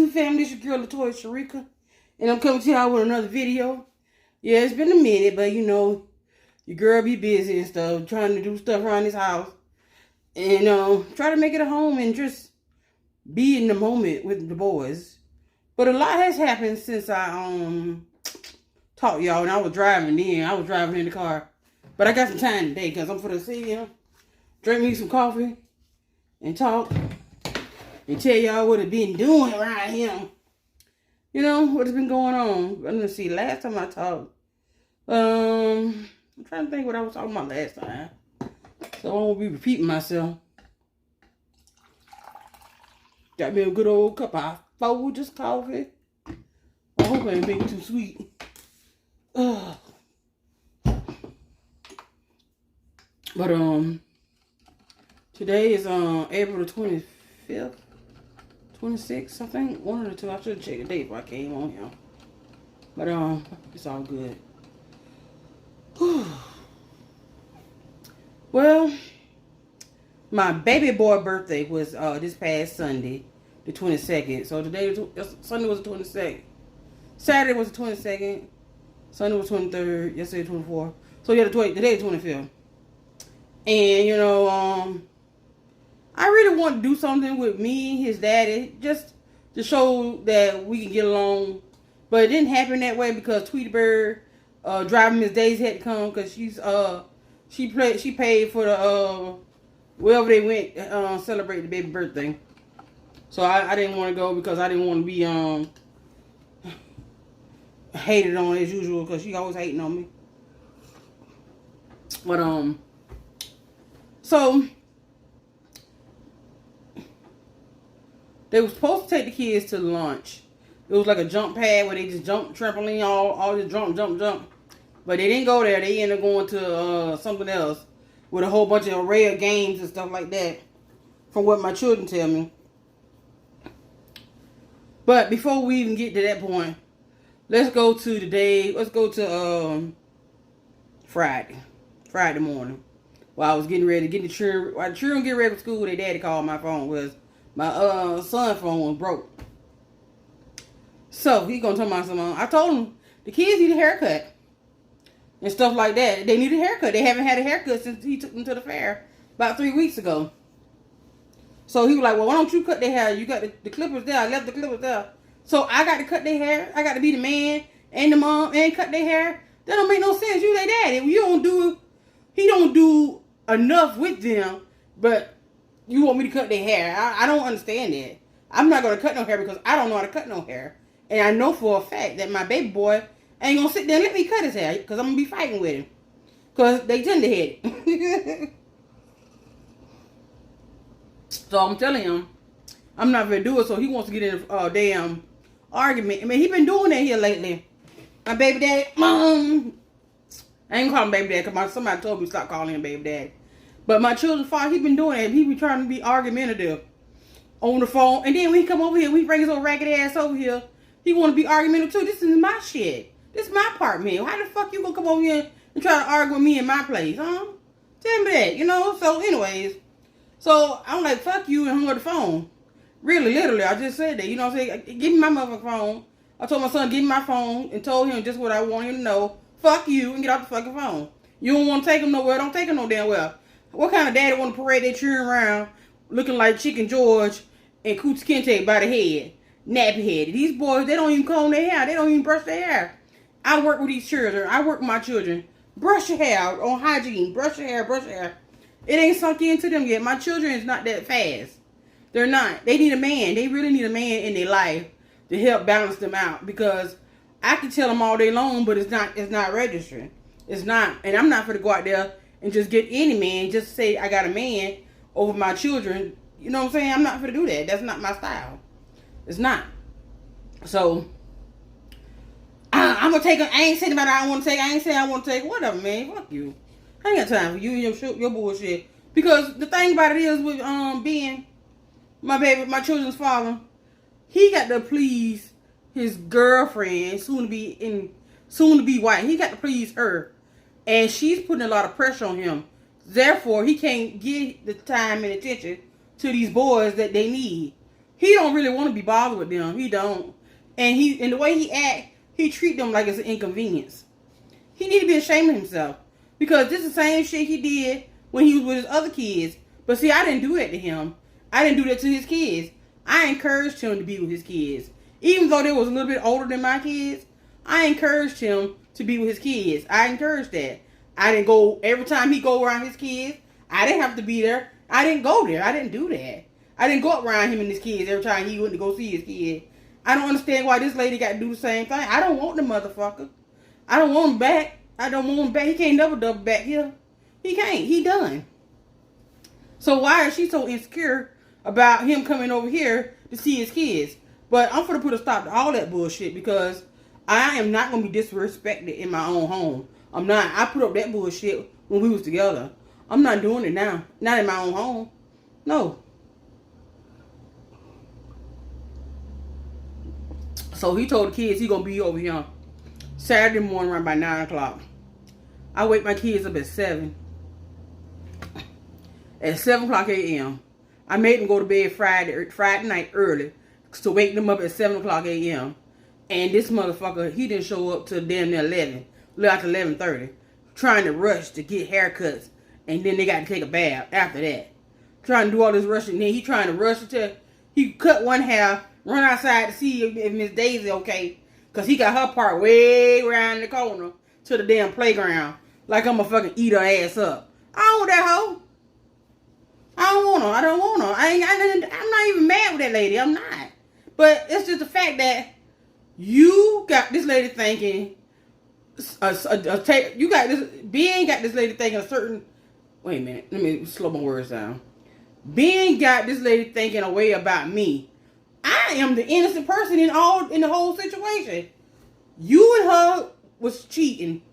YouTube family? It's your girl, Latoya Sharika. And I'm coming to y'all with another video. Yeah, it's been a minute, but you know, your girl be busy and stuff, trying to do stuff around this house. And try to make it a home and just be in the moment with the boys. But a lot has happened since I talked y'all, and I was driving then. I was driving in the car. But I got some time today because I'm going to sit here, drink me some coffee, and talk, and tell y'all what I've been doing around here. You know, what has been going on. Let me see, last time I talked, I'm trying to think what I was talking about last time. So I won't be repeating myself. Got me a good old cup of Folgers coffee. I hope I ain't making too sweet. But today is April the 25th, 26th, I think. One of the two. I should have checked the date before I came on here. But it's all good. Well, my baby boy birthday was this past Sunday, the 22nd. So today, Sunday was the 22nd. Saturday was the 22nd. Sunday was 23rd. Yesterday, 24th. So yeah, today, the 25th. And you know, I really want to do something with me and his daddy, just to show that we can get along. But it didn't happen that way because Tweety Bird, driving Miss Daisy had to come because she paid for the wherever they went celebrate the baby birthday. So I didn't want to go because I didn't want to be hated on as usual because she always hating on me. But so they were supposed to take the kids to lunch. It was like a jump pad where they just jump trampoline, all just jump. But they didn't go there. They ended up going to something else with a whole bunch of array of games and stuff like that, from what my children tell me. But before we even get to that point, let's go to Friday morning. While I was getting ready to get the children, while the children get ready for school, their daddy called my phone because my son's phone was broke. So he gonna tell my son, I told him the kids need a haircut and stuff like that. They need a haircut. They haven't had a haircut since he took them to the fair about 3 weeks ago. So he was like, well, why don't you cut their hair? You got the clippers there. I left the clippers there. So I got to cut their hair. I got to be the man and the mom and cut their hair. That don't make no sense. You their daddy. He don't do enough with them, but you want me to cut their hair. I don't understand that. I'm not going to cut no hair because I don't know how to cut no hair. And I know for a fact that my baby boy ain't going to sit there and let me cut his hair because I'm going to be fighting with him. Because they tender-headed. So I'm telling him, I'm not going to do it, so he wants to get in a damn argument. I mean, he been doing that here lately. My baby daddy, Mom. I ain't calling him baby daddy because somebody told me to stop calling him baby daddy. But my children's father, he been doing that. He be trying to be argumentative on the phone. And then when he come over here, we bring his old ragged ass over here. He want to be argumentative too. This is my shit. This is my apartment. How the fuck you gonna come over here and try to argue with me in my place, huh? Tell me that, you know? So anyways, so I'm like, fuck you, and hung up the phone. Really, literally, I just said that. You know what I'm saying? Give me my motherfucking phone. I told my son, give me my phone, and told him just what I want him to know. Fuck you, and get off the fucking phone. You don't want to take him nowhere, don't take him no damn well. What kind of daddy want to parade their children around looking like Chicken George and Coochie Kente by the head? Nappy headed. These boys, they don't even comb their hair. They don't even brush their hair. I work with these children. I work with my children. Brush your hair on hygiene. Brush your hair, brush your hair. It ain't sunk into them yet. My children is not that fast. They're not. They need a man. They really need a man in their life to help balance them out. Because I can tell them all day long, but it's not registering. It's not. And I'm not going to go out there and just get any man, just say I got a man over my children. You know what I'm saying? I'm not going to do that. That's not my style. It's not. So, I'm going to take them. I ain't saying about I want to take. I ain't saying I want to take. Whatever, man. Fuck you. I ain't got time for you and your bullshit. Because the thing about it is with being my children's father, he got to please his girlfriend, soon to be wife. He got to please her. And she's putting a lot of pressure on him. Therefore, he can't give the time and attention to these boys that they need. he don't really want to be bothered with them. He don't. And the way he act, he treat them like it's an inconvenience. He need to be ashamed of himself. Because this is the same shit he did when he was with his other kids. But see, I didn't do that to him. I didn't do that to his kids. I encouraged him to be with his kids. Even though they was a little bit older than my kids, I encouraged him to be with his kids. I encouraged that. I didn't go, every time he go around his kids, I didn't have to be there. I didn't go there. I didn't do that. I didn't go around him and his kids every time he went to go see his kid. I don't understand why this lady got to do the same thing. I don't want the motherfucker. I don't want him back. I don't want him back. He can't never double back here. He can't. He done. So why is she so insecure about him coming over here to see his kids? But I'm going to put a stop to all that bullshit because I am not going to be disrespected in my own home. I'm not. I put up that bullshit when we was together. I'm not doing it now. Not in my own home. No. So he told the kids he going to be over here Saturday morning around by 9 o'clock. I wake my kids up at 7. At 7 o'clock a.m. I made them go to bed Friday night early to wake them up at 7 o'clock a.m. And this motherfucker, he didn't show up till damn near 11. Like 11:30. Trying to rush to get haircuts. And then they got to take a bath after that. Trying to do all this rushing. Then he trying to rush until he cut one hair, run outside to see if Miss Daisy okay. Because he got her part way around the corner to the damn playground. Like I'm gonna fucking eat her ass up. I don't want that hoe. I don't want her. I don't want her. I'm not even mad with that lady. I'm not. But it's just the fact that you got this lady thinking, you got this, Ben got this lady thinking a certain, wait a minute, let me slow my words down. Ben got this lady thinking a way about me. I am the innocent person in the whole situation. You and her was cheating.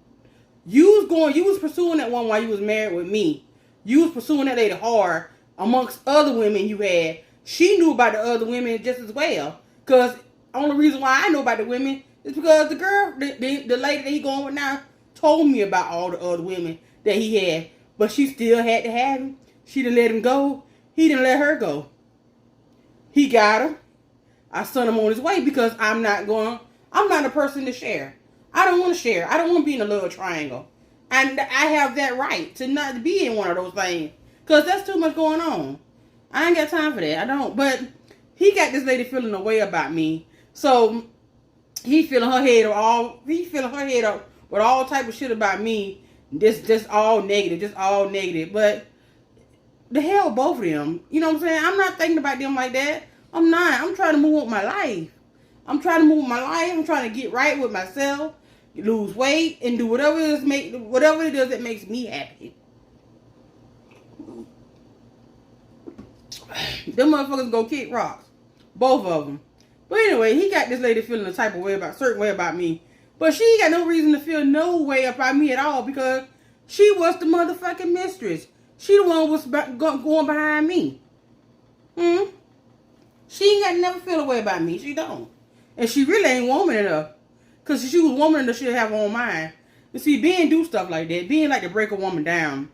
You was pursuing that one while you was married with me. You was pursuing that lady hard amongst other women you had. She knew about the other women just as well. Because the only reason why I know about the women is because the girl, the lady that he going with now, told me about all the other women that he had. But she still had to have him. She didn't let him go. He didn't let her go. He got her. I sent him on his way because I'm not a person to share. I don't want to share. I don't want to be in a love triangle. And I have that right to not be in one of those things. Because that's too much going on. I ain't got time for that. I don't. But he got this lady feeling a way about me. So he filling her head up with all type of shit about me. Just all negative. Just all negative. But the hell both of them. You know what I'm saying? I'm not thinking about them like that. I'm not. I'm trying to move with my life. I'm trying to get right with myself, lose weight, and do whatever it is that makes me happy. Them motherfuckers go kick rocks. Both of them. But anyway, he got this lady feeling a certain way about me. But she ain't got no reason to feel no way about me at all because she was the motherfucking mistress. She the one was going behind me. She ain't got to never feel a way about me. She don't. And she really ain't woman enough. Because if she was woman enough, she'd have her own mind. You see, Ben do stuff like that. Ben like to break a woman down.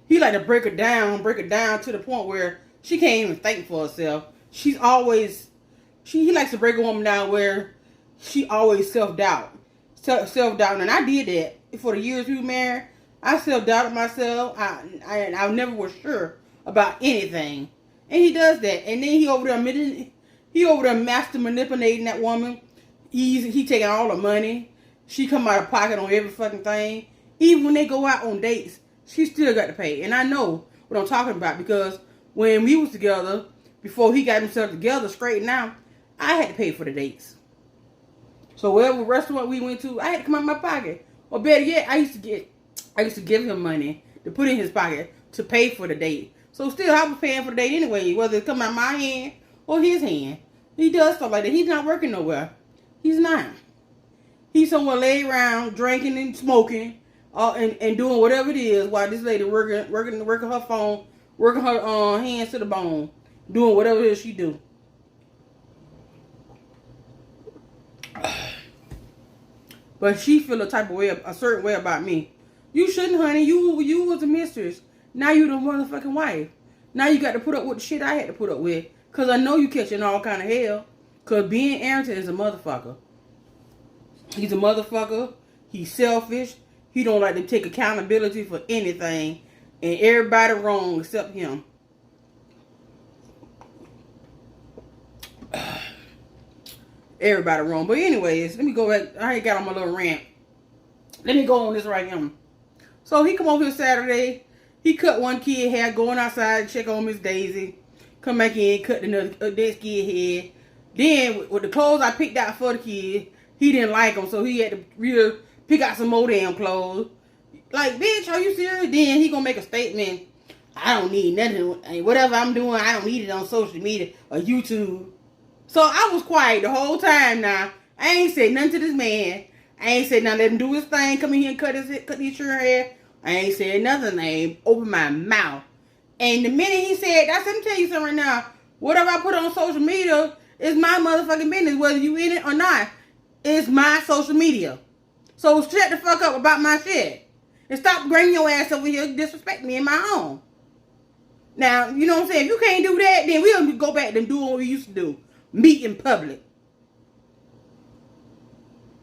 He like to break her down to the point where she can't even think for herself. He likes to break a woman down where she always self-doubt. Self-doubt. And I did that for the years we were married. I self-doubted myself. I never was sure about anything. And he does that. And then he over there master manipulating that woman. He taking all the money. She come out of pocket on every fucking thing. Even when they go out on dates, she still got to pay. And I know what I'm talking about because when we was together, before he got himself together, straightened out, I had to pay for the dates. So whatever restaurant we went to, I had to come out of my pocket. Or better yet, I used to give him money to put in his pocket to pay for the date. So still, I was paying for the date anyway, whether it come out of my hand or his hand. He does stuff like that. He's not working nowhere. He's not. He's somewhere laid around drinking and smoking, and doing whatever it is while this lady working her phone, working her hands to the bone, doing whatever it is she do. But she feel a certain way about me. You shouldn't, honey. You was a mistress. Now you the motherfucking wife. Now you got to put up with the shit I had to put up with. Because I know you catching all kind of hell. Because being Arrington is a motherfucker. He's a motherfucker. He's selfish. He don't like to take accountability for anything. And everybody wrong except him. Everybody wrong. But anyways, let me go back. I ain't got on my little rant. Let me go on this right here. So he come over here Saturday. He cut one kid hair, going outside and check on Miss Daisy. Come back in, cut another this kid hair. Then with the clothes I picked out for the kid, he didn't like them, so he had to pick out some more damn clothes. Like, bitch, are you serious? Then he gonna make a statement. I don't need nothing. Whatever I'm doing, I don't need it on social media or YouTube. So I was quiet the whole time now. I ain't said nothing to this man. I ain't said nothing. Let him do his thing. Come in here and cut his short hair. I ain't said nothing. I ain't open my mouth. And the minute he said, let me tell you something right now. Whatever I put on social media is my motherfucking business. Whether you in it or not, it's my social media. So shut the fuck up about my shit. And stop bringing your ass over here to disrespect me in my home. Now, you know what I'm saying? If you can't do that, then we'll go back and do what we used to do. Meet in public.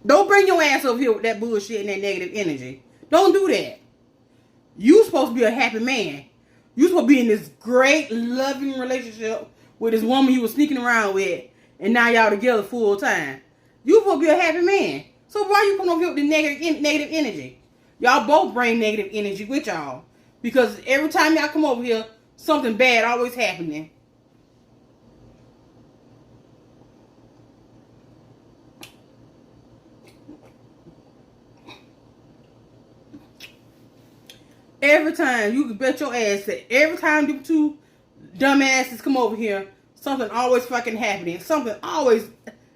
Don't bring your ass over here with that bullshit and that negative energy. Don't do that. You supposed to be a happy man. You supposed to be in this great, loving relationship with this woman you was sneaking around with, and now y'all together full time. You supposed to be a happy man. So why you coming over here with the negative energy? Y'all both bring negative energy with y'all. Because every time y'all come over here, something bad always happening. Every time, you can bet your ass that every time you two dumbasses come over here, something always fucking happening. Something always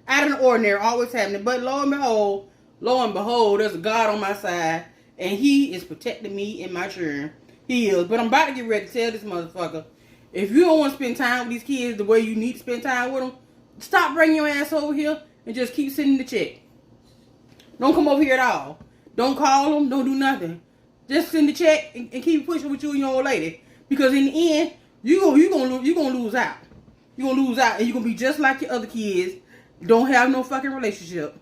out of the ordinary, always happening. But lo and behold, there's a God on my side, and he is protecting me and my children. He is. But I'm about to get ready to tell this motherfucker, if you don't want to spend time with these kids the way you need to spend time with them, stop bringing your ass over here and just keep sending the check. Don't come over here at all. Don't call them. Don't do nothing. Just send the check and keep pushing with you and your old lady. Because in the end, you're gonna lose out. You're gonna lose out, and you're gonna be just like your other kids. Don't have no fucking relationship.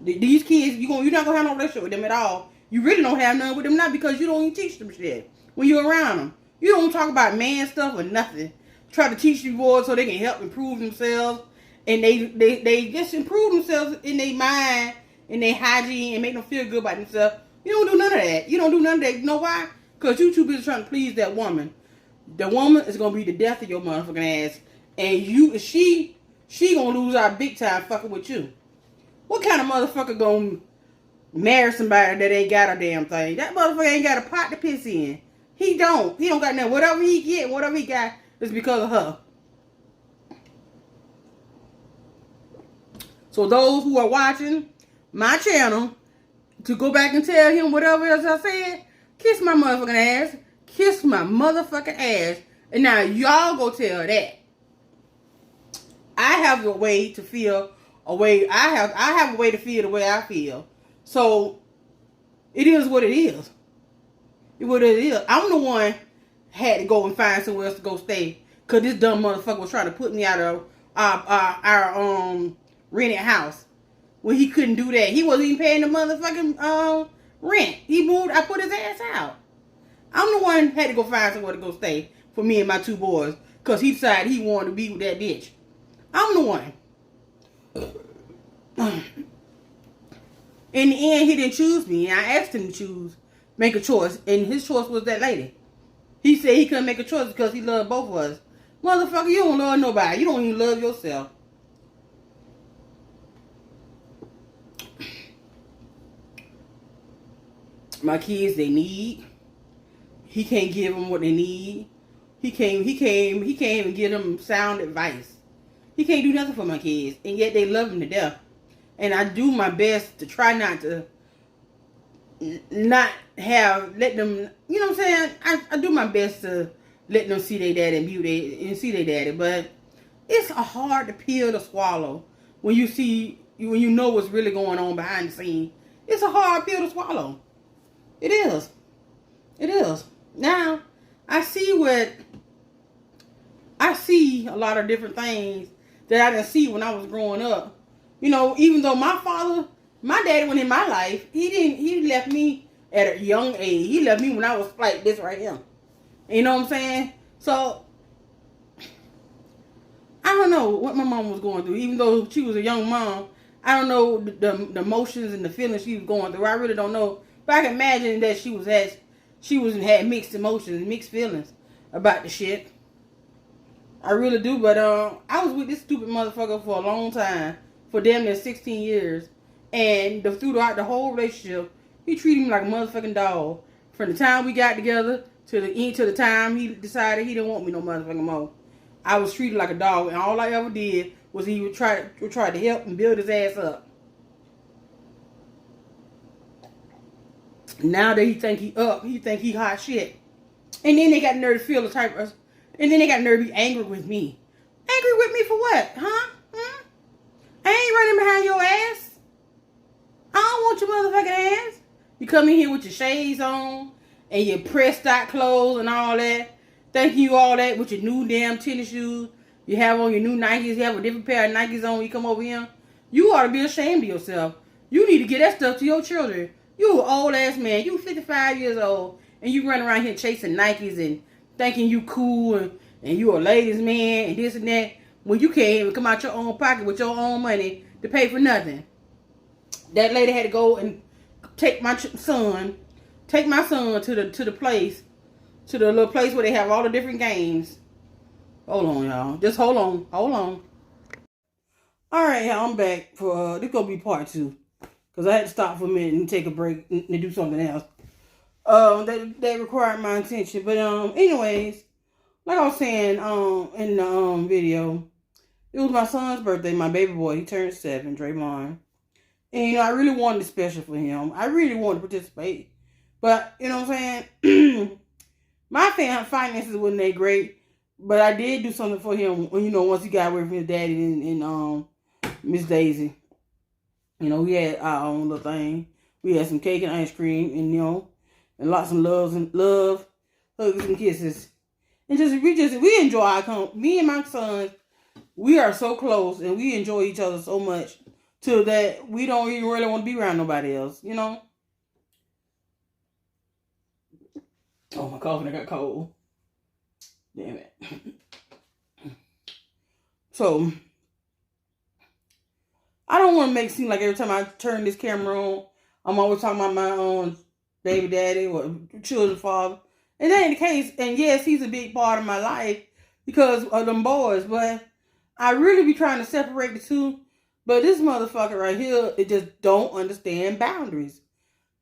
These kids, you're not gonna have no relationship with them at all. You really don't have none with them now because you don't even teach them shit when you're around them. You don't talk about man stuff or nothing. Try to teach you boys so they can help improve themselves, and they just improve themselves in their mind, in their hygiene, and make them feel good about themselves. You don't do none of that. You don't do none of that. You know why? Because you too busy trying to please that woman. The woman is going to be the death of your motherfucking ass. And she going to lose out big time fucking with you. What kind of motherfucker going to marry somebody that ain't got a damn thing? That motherfucker ain't got a pot to piss in. He don't got nothing. Whatever he get, whatever he got, is because of her. So those who are watching my channel, to go back and tell him whatever else I said, kiss my motherfucking ass. Kiss my motherfucking ass. And now y'all go tell that. I have a way to feel a way. I have a way to feel the way I feel. So it is what it is. It's what it is. I'm the one had to go and find somewhere else to go stay. Cause this dumb motherfucker was trying to put me out of our rented house. When he couldn't do that. He wasn't even paying the motherfucking rent. He moved. I put his ass out. I'm the one had to go find somewhere to go stay for me and my two boys. Because he decided he wanted to be with that bitch. I'm the one. In the end, he didn't choose me. And I asked him to make a choice. And his choice was that lady. He said he couldn't make a choice because he loved both of us. Motherfucker, you don't love nobody. You don't even love yourself. My kids, they need. He can't give them what they need. He can't even give them sound advice. He can't do nothing for my kids, and yet they love him to death. And I do my best to try not to let them. You know what I'm saying? I do my best to let them see their daddy and see their daddy, but it's a hard pill to swallow when you know what's really going on behind the scenes. It's a hard pill to swallow. It is. It is. Now, I see see a lot of different things that I didn't see when I was growing up. You know, even though my daddy went in my life, he left me at a young age. He left me when I was like this right here. You know what I'm saying? So, I don't know what my mom was going through. Even though she was a young mom, I don't know the emotions and the feelings she was going through. I really don't know. But I can imagine that she had mixed emotions, mixed feelings about the shit. I really do. But I was with this stupid motherfucker for a long time, for damn near 16 years, and throughout the whole relationship, he treated me like a motherfucking dog. From the time we got together to the time he decided he didn't want me no motherfucking more. I was treated like a dog, and all I ever did was he would try to help and build his ass up. Now that he think he hot shit, and then they got nerve to feel the type of, and then they got nerve to be angry with me. Angry with me for what, huh? I ain't running behind your ass. I don't want your motherfucking ass. You come in here with your shades on and your pressed out clothes and all that. Thanking you all that with your new damn tennis shoes. You have on your new Nikes. You have a different pair of Nikes on when you come over here. You ought to be ashamed of yourself. You need to get that stuff to your children. You an old ass man. You 55 years old. And you run around here chasing Nikes and thinking you cool and you a ladies man and this and that. When you can't even come out your own pocket with your own money to pay for nothing. That lady had to go and take my son to the place. To the little place where they have all the different games. Hold on, y'all. Just hold on. Alright, y'all. I'm back for, this gonna be part 2. Because I had to stop for a minute and take a break and do something else. That required my attention. But, anyways, like I was saying, in the, video, it was my son's birthday, my baby boy. He turned 7, Draymond. And, you know, I really wanted it special for him. I really wanted to participate. But, you know what I'm saying? My finances wasn't that great, but I did do something for him, you know, once he got away from his daddy and Miss Daisy. You know, we had our own little thing. We had some cake and ice cream and, you know, and lots of love, hugs and kisses. And we enjoy our company. Me and my sons, we are so close and we enjoy each other so much till that we don't even really want to be around nobody else, you know? Oh, my coffee got cold. Damn it. So, I don't want to make it seem like every time I turn this camera on, I'm always talking about my own baby daddy or children's father. And that ain't the case. And yes, he's a big part of my life because of them boys. But I really be trying to separate the two. But this motherfucker right here, it just don't understand boundaries.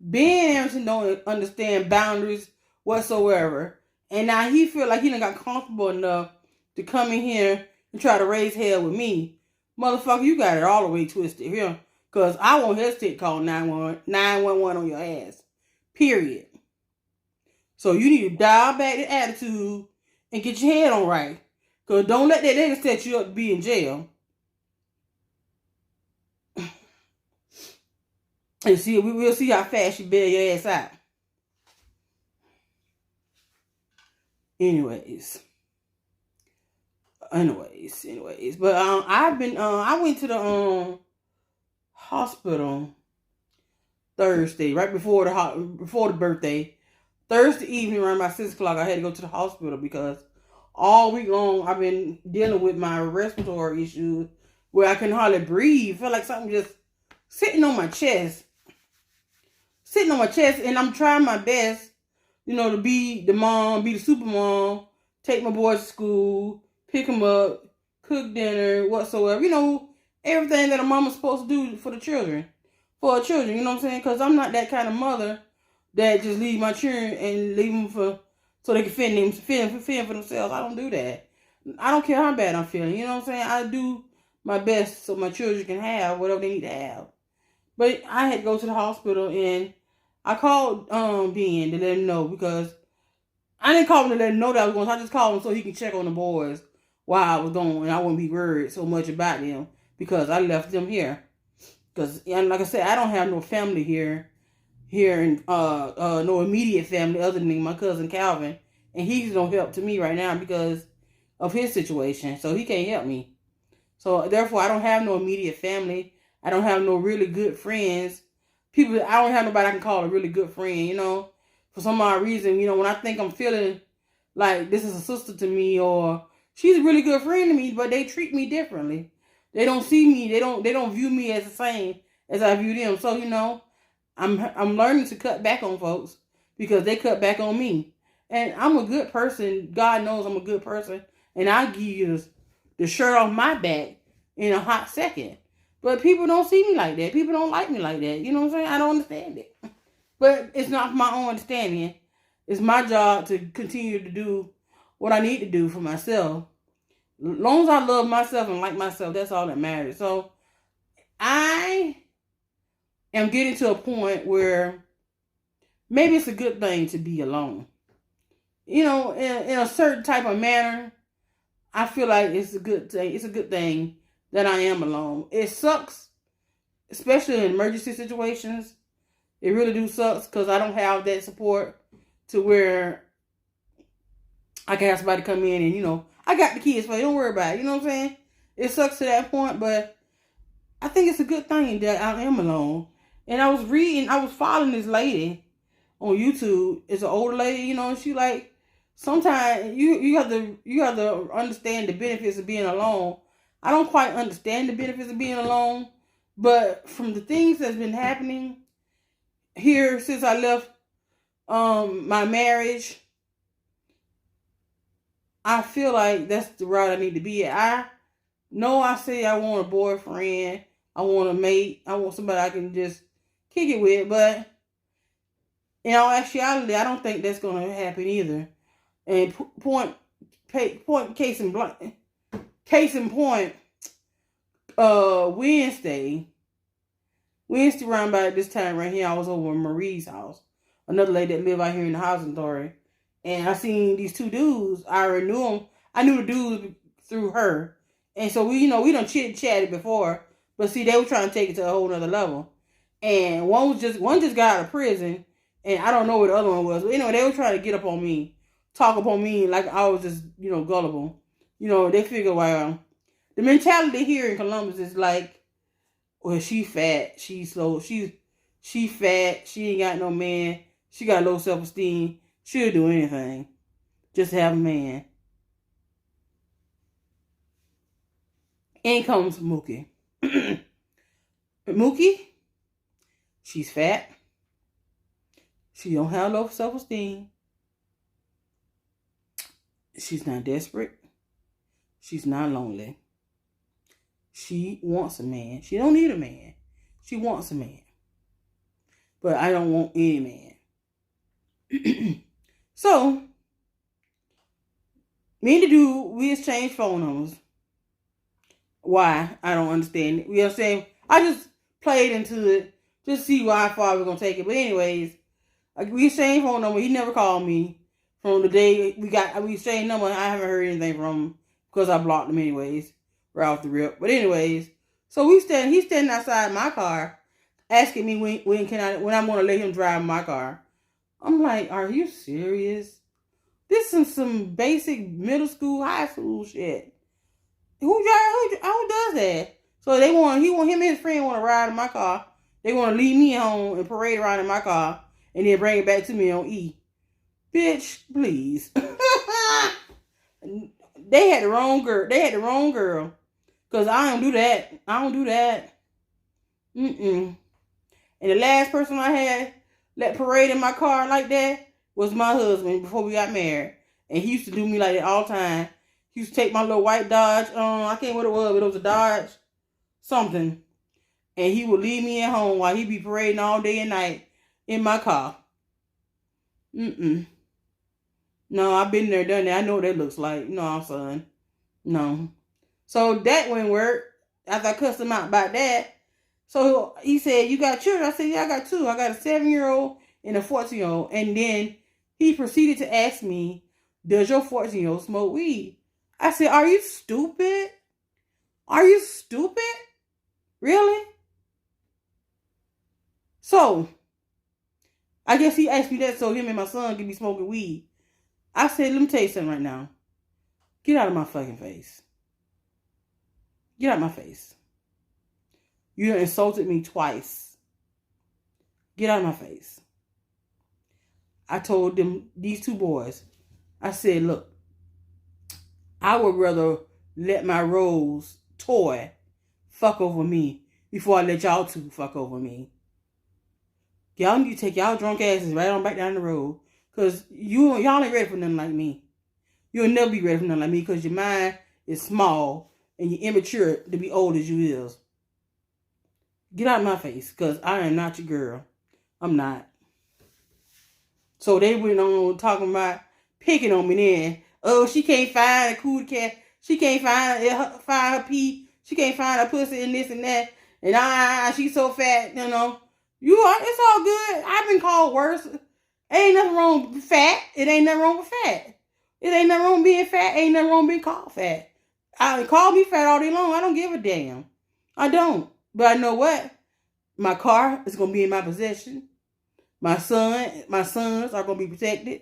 Ben Anderson don't understand boundaries whatsoever. And now he feel like he done got comfortable enough to come in here and try to raise hell with me. Motherfucker, you got it all the way twisted here. Because I won't hesitate to call 911 on your ass. Period. So you need to dial back the attitude and get your head on right. Because don't let that nigga set you up to be in jail. And see, we'll see how fast you bail your ass out. Anyways. But I went to the hospital Thursday, right before the birthday. Thursday evening around about 6 o'clock, I had to go to the hospital because all week long I've been dealing with my respiratory issues where I can hardly breathe. I feel like something just sitting on my chest. And I'm trying my best, you know, to be the mom, be the super mom, take my boys to school, pick them up, cook dinner, whatsoever. You know, everything that a mama's supposed to do for the children. For her children, you know what I'm saying? Because I'm not that kind of mother that just leave my children and leave them so they can fend for themselves. I don't do that. I don't care how bad I'm feeling. You know what I'm saying? I do my best so my children can have whatever they need to have. But I had to go to the hospital and I called Ben to let him know because I didn't call him to let him know that I was going. I just called him so he can check on the boys while I was going and I wouldn't be worried so much about them because I left them here. Because, like I said, I don't have no family here and no immediate family other than my cousin Calvin. And he's no help to me right now because of his situation, so he can't help me. So therefore, I don't have no immediate family. I don't have no really good friends. People, I don't have nobody I can call a really good friend. You know, for some odd reason, you know, when I think I'm feeling like this is a sister to me or she's a really good friend to me, but they treat me differently. They don't see me. They don't view me as the same as I view them. So, you know, I'm learning to cut back on folks because they cut back on me. And I'm a good person. God knows I'm a good person. And I'll give you the shirt off my back in a hot second. But people don't see me like that. People don't like me like that. You know what I'm saying? I don't understand it. But it's not my own understanding. It's my job to continue to do what I need to do for myself. As long as I love myself and like myself, that's all that matters. So I am getting to a point where maybe it's a good thing to be alone. You know, in a certain type of manner, I feel like it's a good thing. It's a good thing that I am alone. It sucks, especially in emergency situations. It really do sucks because I don't have that support to where I can have somebody come in and, you know, I got the kids, but don't worry about it. You know what I'm saying? It sucks to that point, but I think it's a good thing that I am alone. And I was following this lady on YouTube. It's an older lady, you know, and she like, sometimes you have to understand the benefits of being alone. I don't quite understand the benefits of being alone, but from the things that's been happening here since I left my marriage, I feel like that's the route I need to be at. I know I say I want a boyfriend, I want a mate, I want somebody I can just kick it with, but in all actuality, I don't think that's going to happen either. And case in point, Wednesday around about this time right here, I was over at Marie's house, another lady that lived out here in the housing authority, and I seen these two dudes. I already knew them. I knew the dudes through her, and so we done chit-chatted before, but see, they were trying to take it to a whole nother level, and one just got out of prison, and I don't know what the other one was, but anyway, they were trying to get up on me, talk up on me like I was just, you know, gullible. You know, they figure, well, the mentality here in Columbus is like, well, she fat, she's slow, she fat, she ain't got no man, she got low self-esteem, she'll do anything, just have a man. In comes Mookie. Mookie, she's fat, she don't have low self-esteem, she's not desperate, she's not lonely. She wants a man. She don't need a man. She wants a man. But I don't want any man. So, me and the dude, we exchanged phone numbers. Why? I don't understand it. You know what I'm saying? I just played into it just to see how far we're going to take it. But anyways, we exchanged phone numbers. He never called me from the day we exchanged numbers. I haven't heard anything from him because I blocked him anyways. Right off the rip. But anyways, so he's standing outside my car asking me when I'm gonna let him drive my car. I'm like, are you serious? This is some basic middle school, high school shit. Who does that? So him and his friend want to ride in my car. They want to leave me home and parade around in my car and then bring it back to me on E. Bitch, please. They had the wrong girl. Because I don't do that. And the last person I had let parade in my car like that was my husband before we got married. And he used to do me like that all the time. He used to take my little white Dodge. I can't remember what it was, but it was a Dodge something. And he would leave me at home while he'd be parading all day and night in my car. No, I've been there, done that. I know what that looks like. No, son. No. So that wouldn't work after I cussed him out about that. So he said, you got children? I said, yeah, I got two. I got a 7-year-old and a 14-year-old. And then he proceeded to ask me, does your 14-year-old smoke weed? I said, are you stupid? Are you stupid? Really? So, I guess he asked me that so him and my son could be smoking weed. I said, let me tell you something right now. Get out of my fucking face. Get out of my face. You insulted me twice. Get out of my face. I told them, these two boys, I said, look, I would rather let my Rose toy fuck over me before I let y'all two fuck over me. Y'all need to take y'all drunk asses right on back down the road. Because y'all ain't ready for nothing like me. You'll never be ready for nothing like me because your mind is small and you're immature to be old as you is. Get out of my face because I am not your girl. I'm not. So they went on talking about picking on me then. Oh, she can't find a cool cat. She can't find her pee. She can't find her pussy and this and that. And she's so fat, you know. It's all good. I've been called worse. Ain't nothing wrong with fat. It ain't nothing wrong with fat. It ain't nothing wrong with being fat. Ain't nothing wrong with being called fat. Call me fat all day long. I don't give a damn. I don't. But I know what? My car is going to be in my possession. My sons are going to be protected.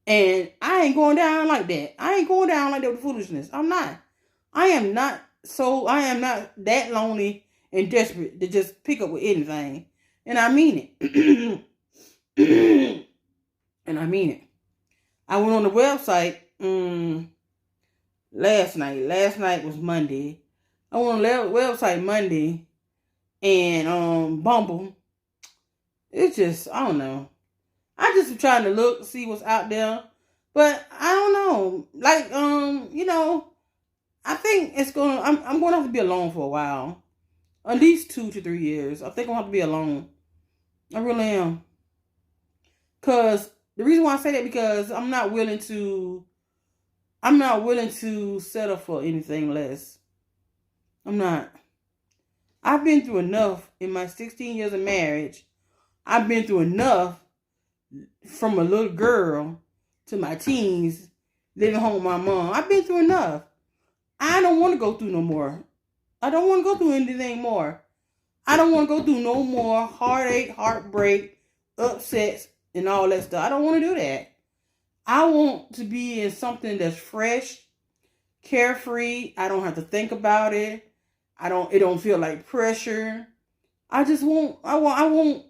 And I ain't going down like that. I ain't going down like that with foolishness. I'm not. I am not that lonely and desperate to just pick up with anything. And I mean it. And I mean it. I went on the website last night. Last night was Monday. I went on the website Monday and Bumble. It's just, I don't know. I just am trying to look, see what's out there. But I don't know. Like, I think I'm going to have to be alone for a while. At least 2 to 3 years. I think I'm going to have to be alone. I really am. Because the reason why I say that because I'm not willing to settle for anything less. I'm not. I've been through enough in my 16 years of marriage. I've been through enough from a little girl to my teens living home with my mom. I've been through enough. I don't want to go through no more. I don't want to go through anything more. I don't want to go through no more heartache, heartbreak, upsets, and all that stuff. I don't want to do that. I want to be in something that's fresh, carefree. I don't have to think about it. It don't feel like pressure. I want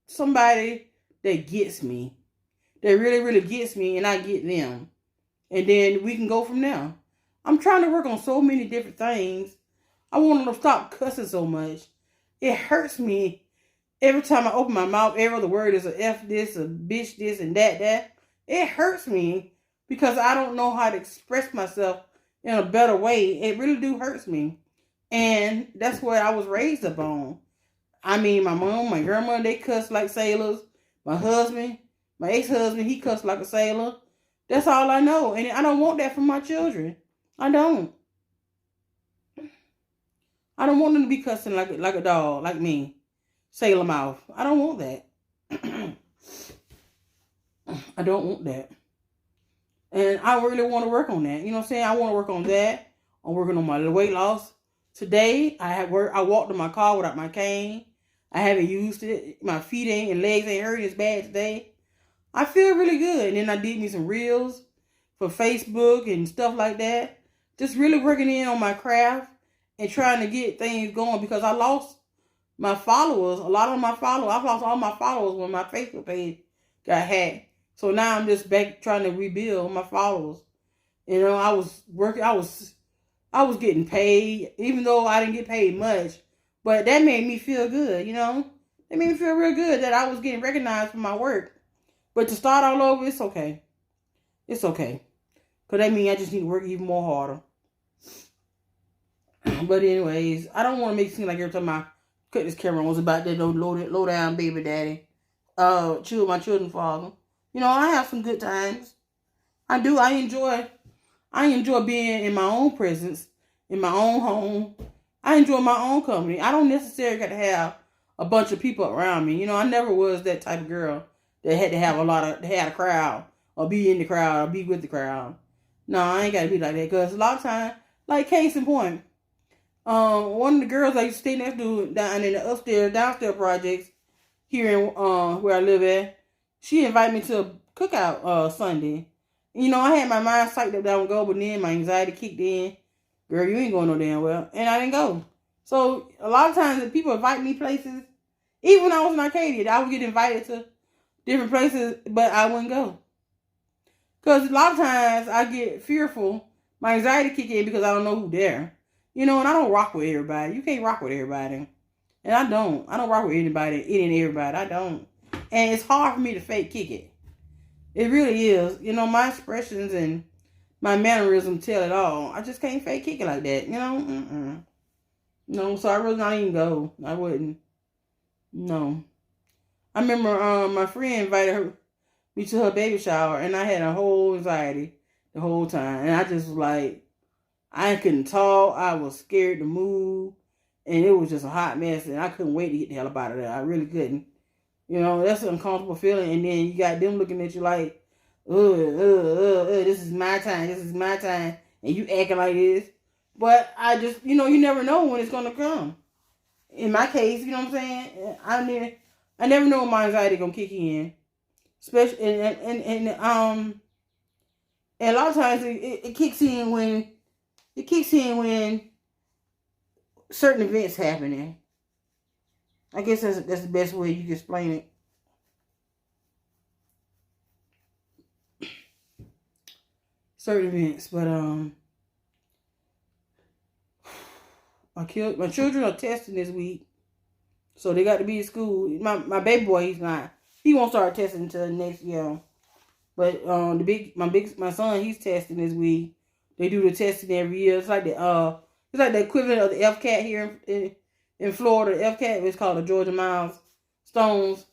somebody that gets me. That really, really gets me and I get them. And then we can go from there. I'm trying to work on so many different things. I want them to stop cussing so much. It hurts me every time I open my mouth. Every other word is a F this, a bitch this, and that. It hurts me because I don't know how to express myself in a better way. It really do hurts me. And that's what I was raised up on. I mean, my mom, my grandma, they cuss like sailors. My husband, my ex-husband, he cussed like a sailor. That's all I know. And I don't want that for my children. I don't. I don't want them to be cussing like a dog, like me. Sailor mouth. I don't want that. I don't want that. And I really want to work on that. You know what I'm saying? I want to work on that. I'm working on my weight loss. Today, I walked in my car without my cane. I haven't used it. My feet and legs ain't hurting as bad today. I feel really good. And then I did me some reels for Facebook and stuff like that. Just really working in on my craft and trying to get things going because I lost my followers. I've lost all my followers when my Facebook page got hacked. So now I'm just back trying to rebuild my followers. You know, I was getting paid, even though I didn't get paid much. But that made me feel good, you know? It made me feel real good that I was getting recognized for my work. But to start all over, it's okay. It's okay. Because that means I just need to work even more harder. But anyways, I don't want to make it seem like every time I cut this camera on was about that low down baby daddy. My children's father. You know, I have some good times. I do. I enjoy being in my own presence, in my own home. I enjoy my own company. I don't necessarily got to have a bunch of people around me. You know, I never was that type of girl that had to have a crowd or be in the crowd or be with the crowd. No, I ain't got to be like that because a lot of times, like case in point, one of the girls I used to stay next to down in the downstairs projects here in where I live at, she invited me to a cookout Sunday. You know, I had my mind psyched up that I would go, but then my anxiety kicked in. Girl, you ain't going no damn well. And I didn't go. So a lot of times if people invite me places, even when I was in Arcadia, I would get invited to different places, but I wouldn't go. Because a lot of times I get fearful. My anxiety kick in because I don't know who there. You know, and I don't rock with everybody. You can't rock with everybody. And I don't. I don't rock with anybody, any and everybody. I don't. And it's hard for me to fake kick it. It really is. You know, my expressions and my mannerism tell it all. I just can't fake kick it like that. You know? No, so I really not even go. I wouldn't. No. I remember my friend invited me to her baby shower, and I had a whole anxiety the whole time. And I just was like, I couldn't talk. I was scared to move. And it was just a hot mess, and I couldn't wait to get the hell up out of there. I really couldn't. You know, that's an uncomfortable feeling. And then you got them looking at you like, this is my time. This is my time. And you acting like this. But I just, you know, you never know when it's going to come. In my case, you know what I'm saying? I never know when my anxiety going to kick in. Especially, and a lot of times it kicks in when certain events happening. I guess that's the best way you can explain it. Certain events, but my children are testing this week, so they got to be at school. My baby boy, he won't start testing until next year. But my son, he's testing this week. They do the testing every year. It's like the equivalent of the FCAT here in Florida. The FCAT is called the Georgia Milestones,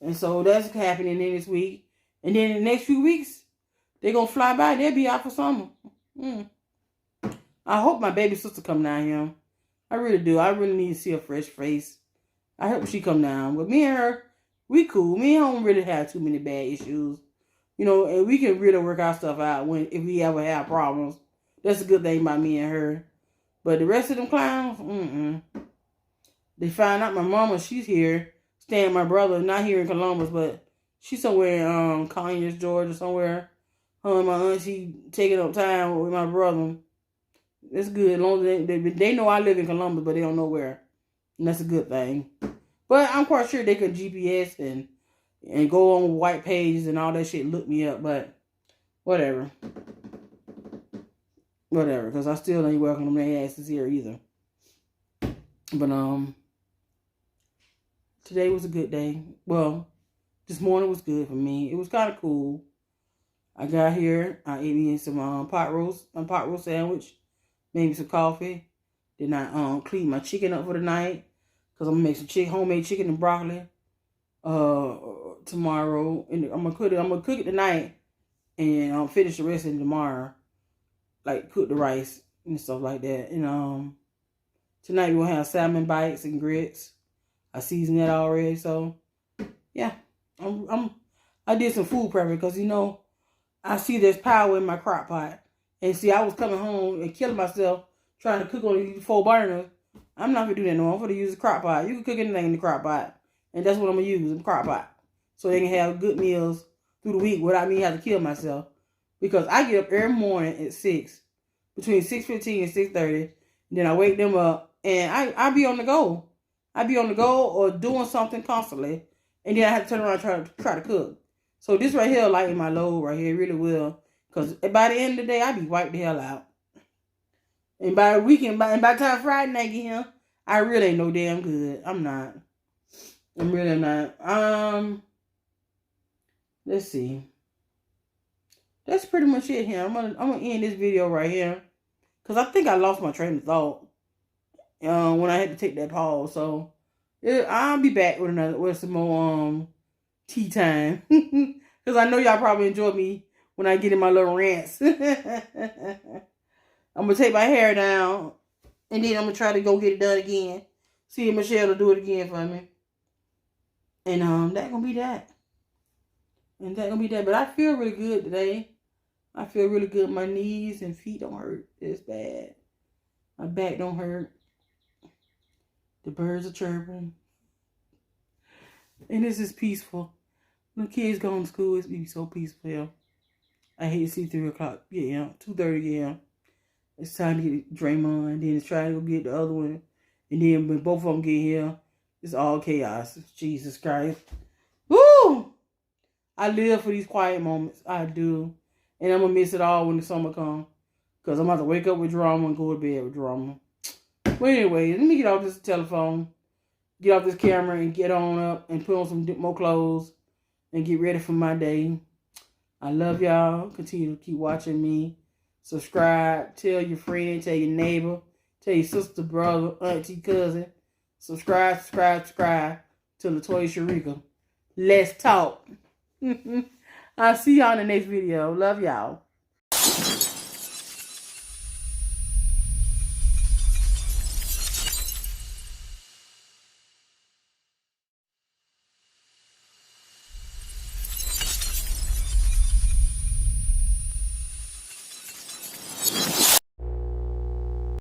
and so that's happening in this week. And then in the next few weeks, they're gonna fly by. They'll be out for summer. I hope my baby sister come down here. I really do. I really need to see a fresh face. I hope she come down. But me and her, we cool. Me and her don't really have too many bad issues. You know, and we can really work our stuff out if we ever have problems. That's a good thing about me and her. But the rest of them clowns, They find out my mama, she's here, staying with my brother, not here in Columbus, but she's somewhere in Conyers, Georgia, somewhere. Her and my auntie taking up time with my brother. It's good. As long as they know I live in Columbus, but they don't know where. And that's a good thing. But I'm quite sure they could GPS and go on white pages and all that shit, look me up, but whatever. Whatever, because I still ain't welcome their asses here either. But today was a good day. Well, this morning was good for me. It was kind of cool. I got here, I ate me some pot roast sandwich, maybe some coffee. Then I cleaned my chicken up for the night, because I'm gonna make some homemade chicken and broccoli tomorrow, and I'm gonna cook it tonight, and finish the rest of it tomorrow, like cook the rice and stuff like that. And tonight we're gonna have salmon bites and grits. I seasoned that already, so yeah, I did some food prepping because I see there's power in my crock pot, and see I was coming home and killing myself trying to cook on these 4 burners. I'm not gonna do that no more. I'm gonna use the crock pot. You can cook anything in the crock pot. And that's what I'm gonna use, the crock pot. So they can have good meals through the week without me having to kill myself. Because I get up every morning at 6, between 6:15 and 6:30. Then I wake them up and I be on the go. I be on the go or doing something constantly. And then I have to turn around and try to cook. So this right here lighten my load right here. It really will. Because by the end of the day, I be wiped the hell out. And by the weekend, by the time Friday night get here, I really ain't no damn good. I'm really not. Let's see. That's pretty much it here. I'm gonna end this video right here, cause I think I lost my train of thought when I had to take that pause. So I'll be back with some more tea time, cause I know y'all probably enjoy me when I get in my little rants. I'm gonna take my hair down, and then I'm gonna try to go get it done again. See if Michelle will do it again for me. And that's gonna be that. But I feel really good today. I feel really good. My knees and feet don't hurt as bad. My back don't hurt. The birds are chirping. And this is peaceful. When the kids go to school, it's be so peaceful. I hate to see 3 o'clock. Yeah, 2:30 a.m. It's time to get Draymond, and then it's trying to go get the other one. And then when both of them get here, it's all chaos. Jesus Christ. Woo! I live for these quiet moments. I do. And I'm going to miss it all when the summer comes. Because I'm about to wake up with drama and go to bed with drama. But anyway, let me get off this telephone, get off this camera, and get on up and put on some more clothes and get ready for my day. I love y'all. Continue to keep watching me. Subscribe. Tell your friend. Tell your neighbor. Tell your sister, brother, auntie, cousin. Subscribe to Latoya Sharika. Let's talk. I'll see y'all in the next video. Love y'all.